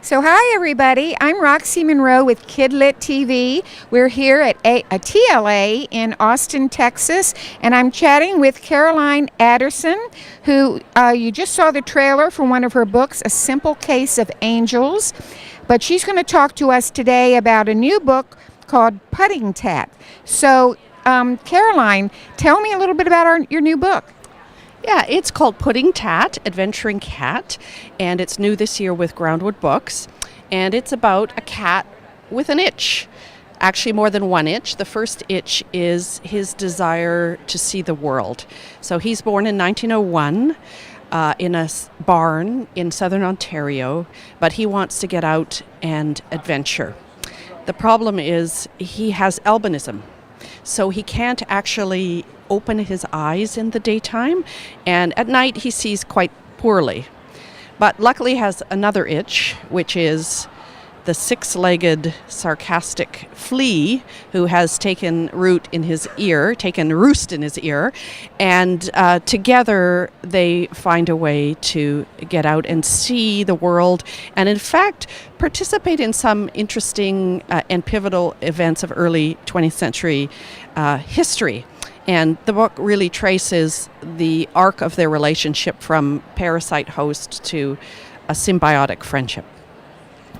So hi everybody, I'm Roxy Monroe with KidLit TV. We're here at a TLA in Austin, Texas, and I'm chatting with Caroline Adderson, who you just saw the trailer for one of her books, A Simple Case of Angels. But she's going to talk to us today about a new book called Pudding Tat. So Caroline, tell me a little bit about your new book. Yeah, it's called Pudding Tat, Adventuring Cat, and it's new this year with GROUNDWOOD Books, and it's about a cat with an itch. Actually, more than one itch. The first itch is his desire to see the world. So he's born in 1901 in a barn in southern Ontario, but he wants to get out and adventure. The problem is he has albinism, so he can't actually open his eyes in the daytime, and at night he sees quite poorly. But luckily has another itch, which is the six-legged sarcastic flea who has taken roost in his ear, and together they find a way to get out and see the world, and in fact participate in some interesting and pivotal events of early 20th century history. And the book really traces the arc of their relationship from parasite-host to a symbiotic friendship.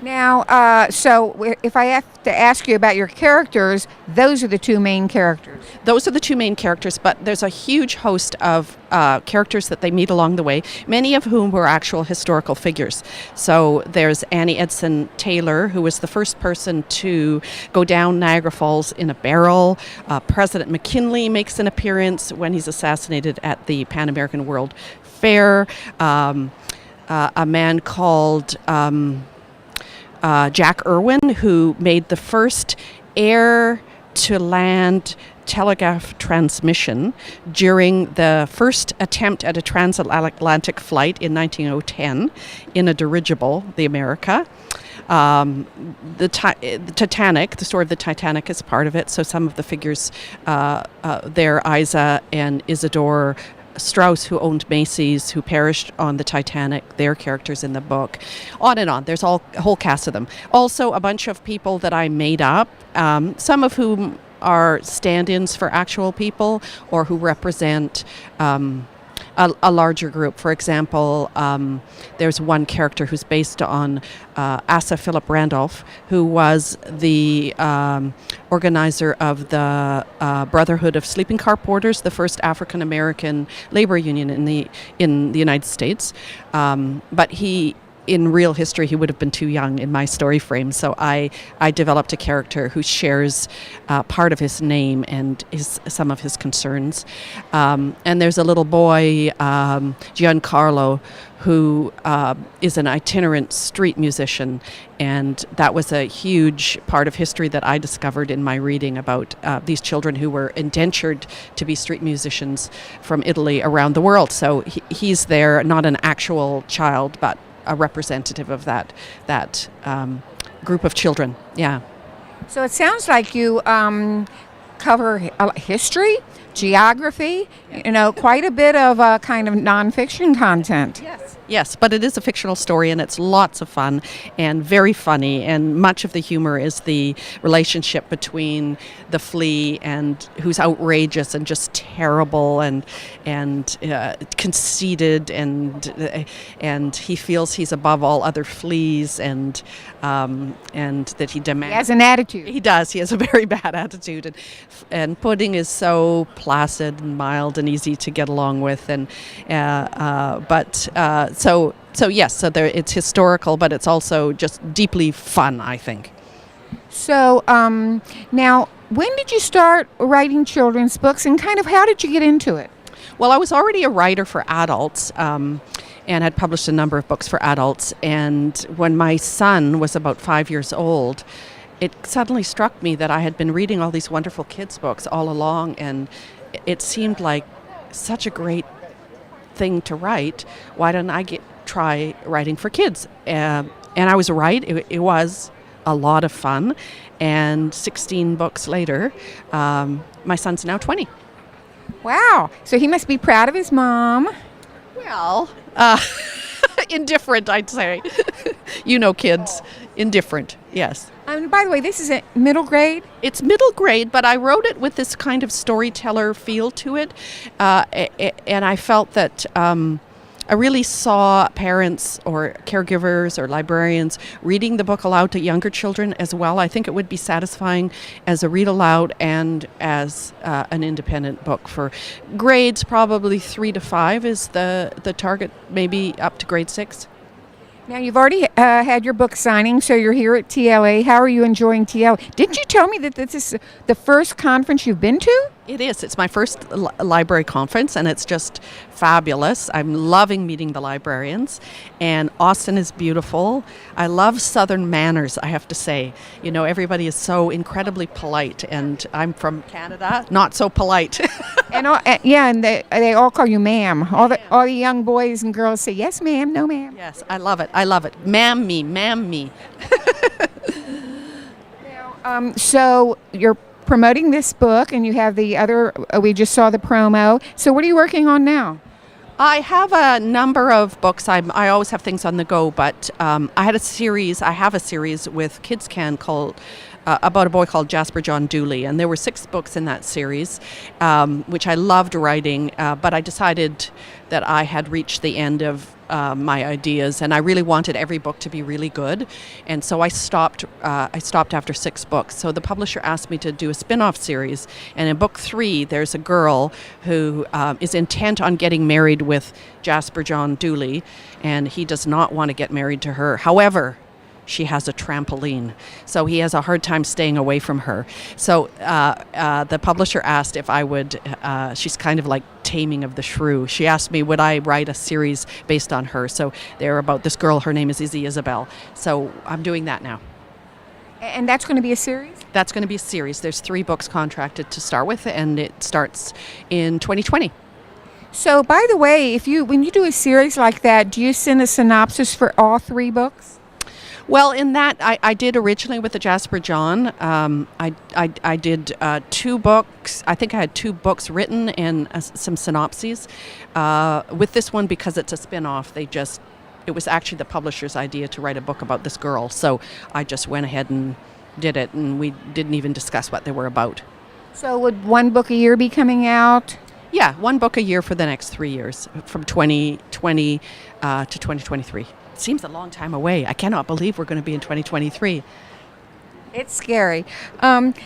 Now, so if I have to ask you about your characters, those are the two main characters. Those are the two main characters, but there's a huge host of characters that they meet along the way, many of whom were actual historical figures. So there's Annie Edson Taylor, who was the first person to go down Niagara Falls in a barrel. President McKinley makes an appearance when he's assassinated at the Pan American World Fair. A man called Jack Irwin, who made the first air-to-land telegraph transmission during the first attempt at a transatlantic flight in 1910 in a dirigible, the America. The Titanic, the story of the Titanic is part of it, so some of the figures there, Isa and Isidore Strauss, who owned Macy's, who perished on the Titanic, their characters in the book, on and on. There's a whole cast of them. Also, a bunch of people that I made up, some of whom are stand-ins for actual people or who represent a larger group. For example, there's one character who's based on Asa Philip Randolph, who was the organizer of the Brotherhood of Sleeping Car Porters, the first African-American labor union in the United States. But in real history, he would have been too young in my story frame, so I developed a character who shares part of his name and some of his concerns. And there's a little boy, Giancarlo, who is an itinerant street musician, and that was a huge part of history that I discovered in my reading about these children who were indentured to be street musicians from Italy around the world. So he's there, not an actual child, but a representative of that group of children. Yeah. So it sounds like you cover history, geography, quite a bit of kind of nonfiction content. Yes, but it is a fictional story and it's lots of fun and very funny, and much of the humor is the relationship between the flea and who's outrageous and just terrible and conceited and he feels he's above all other fleas and that he demands. He has an attitude. He does. He has a very bad attitude, and Pudding is so placid and mild and easy to get along with, So yes, so it's historical, but it's also just deeply fun, I think. So now, when did you start writing children's books, and kind of how did you get into it? Well, I was already a writer for adults and had published a number of books for adults. And when my son was about 5 years old, it suddenly struck me that I had been reading all these wonderful kids' books all along, and it seemed like such a great thing to write. Why don't I try writing for kids? And I was right. It was a lot of fun. And 16 books later, my son's now 20. Wow. So he must be proud of his mom. Well, indifferent, I'd say. Kids. Indifferent, yes. By the way, this is a middle grade? It's middle grade, but I wrote it with this kind of storyteller feel to it. And I felt that I really saw parents or caregivers or librarians reading the book aloud to younger children as well. I think it would be satisfying as a read aloud and as an independent book. For grades, probably 3 to 5 is the target, maybe up to grade 6. Now, you've already had your book signing, so you're here at TLA. How are you enjoying TLA? Didn't you tell me that this is the first conference you've been to? It is. It's my first library conference, and it's just fabulous. I'm loving meeting the librarians, and Austin is beautiful. I love Southern manners, I have to say. Everybody is so incredibly polite, and I'm from Canada, not so polite. And they all call you ma'am. All the young boys and girls say, yes, ma'am, no, ma'am. Yes, I love it. I love it. Ma'am me, ma'am me. So you're promoting this book, and you have the other, we just saw the promo. So what are you working on now? I have a number of books. I always have things on the go, but I have a series with Kids Can called about a boy called Jasper John Dooley, and there were 6 books in that series, which I loved writing, but I decided that I had reached the end of my ideas, and I really wanted every book to be really good, and so I stopped after 6 books. So the publisher asked me to do a spin-off series, and in book 3 there's a girl who is intent on getting married with Jasper John Dooley, and he does not want to get married to her. However, she has a trampoline, so he has a hard time staying away from her. So the publisher asked if I would, she's kind of like Taming of the Shrew. She asked me would I write a series based on her. So they're about this girl, her name is Izzy Isabel. So I'm doing that now. And that's going to be a series? That's going to be a series. There's 3 books contracted to start with, and it starts in 2020. So by the way, when you do a series like that, do you send a synopsis for all 3 books? Well, in that, I did originally with the Jasper John. I did 2 books. I think I had 2 books written and some synopses. With this one, because it's a spin-off, it was actually the publisher's idea to write a book about this girl. So I just went ahead and did it, and we didn't even discuss what they were about. So would 1 book a year be coming out? Yeah, 1 book a year for the next 3 years, from 2020 to 2023. Seems a long time away. I cannot believe we're going to be in 2023. It's scary.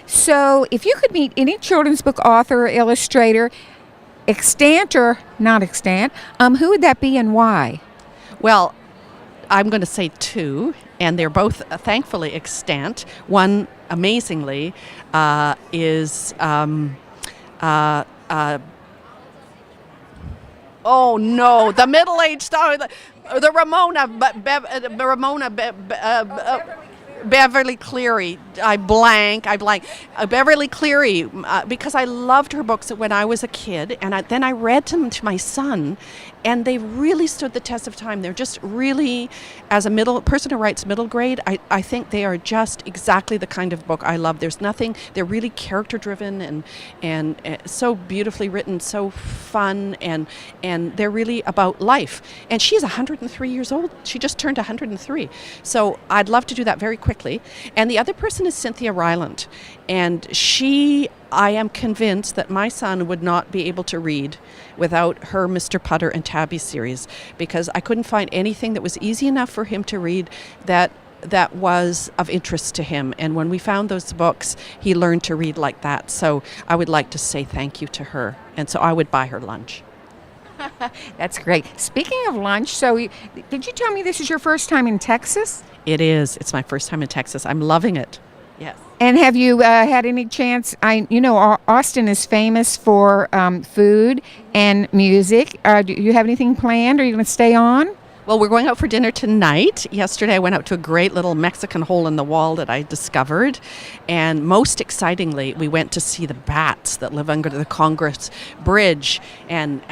So if you could meet any children's book author or illustrator, extant or not extant, who would that be and why? Well, I'm going to say 2, and they're both thankfully extant. One, amazingly, is oh no, the middle-aged star, the Ramona Beverly Cleary. I blank. Beverly Cleary, because I loved her books when I was a kid, and then I read them to my son, and they really stood the test of time. They're just really, as a person who writes middle grade, I think they are just exactly the kind of book I love. There's nothing, they're really character driven and so beautifully written, so fun, and they're really about life. And she's 103 years old. She just turned 103. So I'd love to do that very quickly. And the other person is Cynthia Ryland. And I am convinced that my son would not be able to read without her Mr. Putter and Tabby series, because I couldn't find anything that was easy enough for him to read that was of interest to him. And when we found those books, he learned to read like that. So I would like to say thank you to her. And so I would buy her lunch. That's great. Speaking of lunch, did you tell me this is your first time in Texas? It is. It's my first time in Texas. I'm loving it. Yes. And have you had any chance? Austin is famous for food and music. Do you have anything planned? Are you going to stay on? Well, we're going out for dinner tonight. Yesterday, I went out to a great little Mexican hole in the wall that I discovered. And most excitingly, we went to see the bats that live under the Congress Bridge. And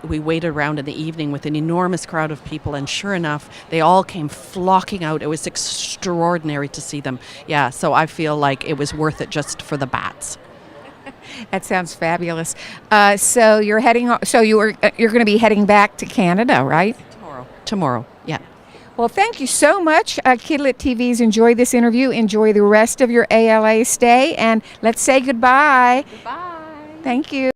we waited around in the evening with an enormous crowd of people. And sure enough, they all came flocking out. It was extraordinary to see them. Yeah, so I feel like it was worth it just for the bats. That sounds fabulous. So you're going to be heading back to Canada, right? Tomorrow, yeah. Well, thank you so much, KidLit TV's. Enjoy this interview. Enjoy the rest of your ALA stay, and let's say goodbye. Goodbye. Thank you.